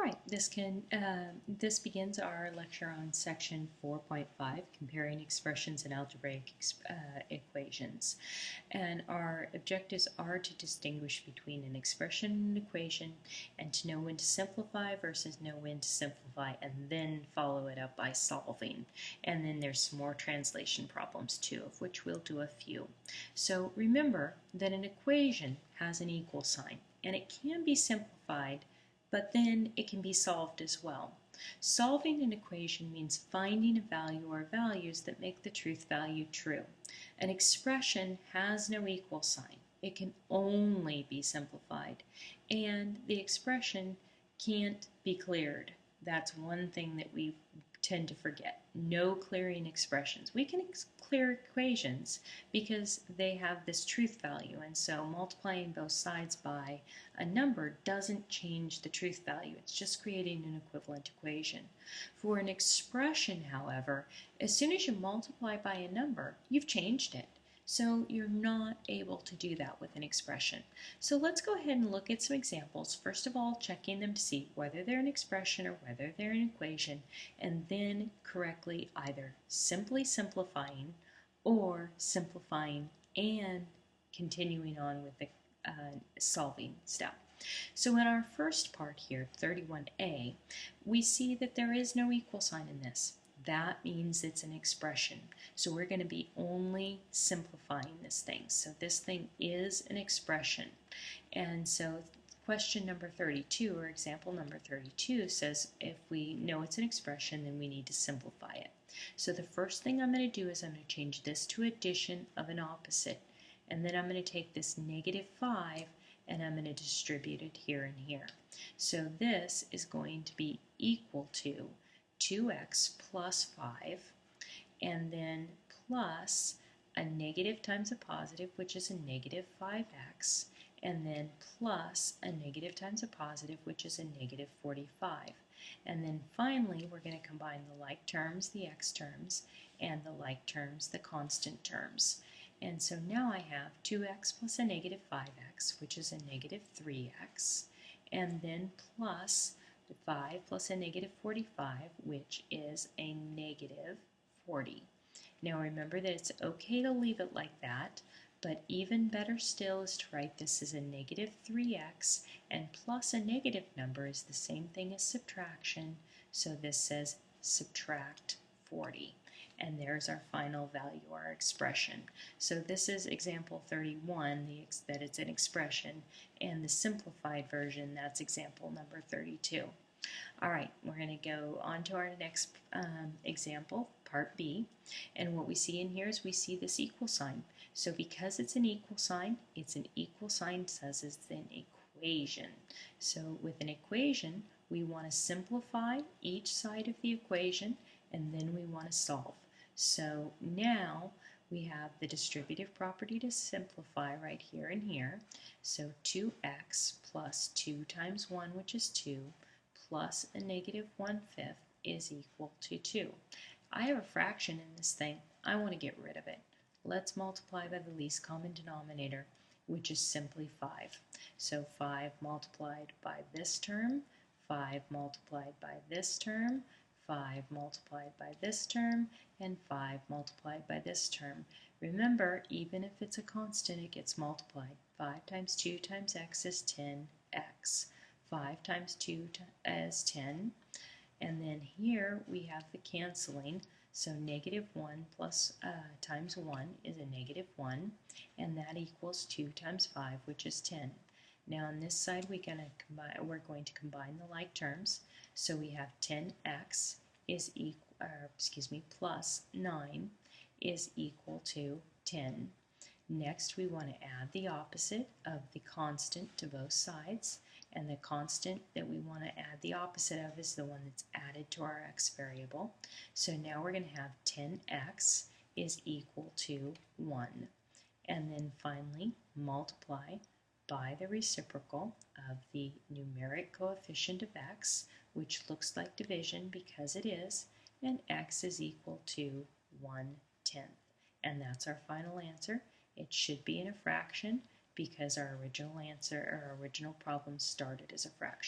right, this begins our lecture on section 4.5, comparing expressions in algebraic equations. And our objectives are to distinguish between an expression and an equation, and to know when to simplify versus know when to simplify, and then follow it up by solving. And then there's some more translation problems too, of which we'll do a few. So remember that an equation has an equal sign, and it can be simplified, but then it can be solved as well. Solving an equation means finding a value or values that make the truth value true. An expression has no equal sign. It can only be simplified, and the expression can't be cleared. That's one thing that we tend to forget. No clearing expressions. We can clear equations because they have this truth value, and so multiplying both sides by a number doesn't change the truth value. It's just creating an equivalent equation. For an expression, however, as soon as you multiply by a number, you've changed it. So you're not able to do that with an expression. So let's go ahead and look at some examples. First of all, checking them to see whether they're an expression or whether they're an equation, and then correctly either simply simplifying or simplifying and continuing on with the solving step. So in our first part here, 31a, we see that there is no equal sign in this. That means it's an expression. So we're going to be only simplifying this thing. So this thing is an expression. And so question number 32, or example number 32, says if we know it's an expression, then we need to simplify it. So the first thing I'm going to do is I'm going to change this to addition of an opposite. And then I'm going to take this negative 5 and I'm going to distribute it here and here. So this is going to be equal to 2x plus 5, and then plus a negative times a positive, which is a negative 5x, and then plus a negative times a positive, which is a negative 45. And then finally, we're going to combine the like terms, the x terms, and the like terms, the constant terms. And so now I have 2x plus a negative 5x, which is a negative 3x, and then plus 5 plus a negative 45, which is a negative 40. Now remember that it's okay to leave it like that, but even better still is to write this as a negative 3x, and plus a negative number is the same thing as subtraction, so this says subtract 40. And there's our final value, our expression. So this is example 31, that it's an expression, and the simplified version, that's example number 32. All right, we're going to go on to our next example, part B, and what we see in here is we see this equal sign. So because it's an equal sign says it's an equation. So with an equation, we want to simplify each side of the equation, and then we want to solve. So now we have the distributive property to simplify right here and here. So 2x plus 2 times 1, which is 2, plus a negative 1/5 is equal to 2. I have a fraction in this thing. I want to get rid of it. Let's multiply by the least common denominator, which is simply 5. So 5 multiplied by this term, 5 multiplied by this term, 5 multiplied by this term, and 5 multiplied by this term. Remember, even if it's a constant, it gets multiplied. 5 times 2 times x is 10x. 5 times 2 is 10. And then here we have the canceling. So negative 1 plus times 1 is a negative 1. And that equals 2 times 5, which is 10. Now on this side we're going to combine the like terms. So we have 10x is plus 9 is equal to 10. Next we want to add the opposite of the constant to both sides, and the constant that we want to add the opposite of is the one that's added to our x variable. So now we're going to have 10x is equal to 1. And then finally multiply by the reciprocal of the numeric coefficient of x, which looks like division because it is, and x is equal to 1/10. And that's our final answer. It should be in a fraction because our original answer, or our original problem started as a fraction.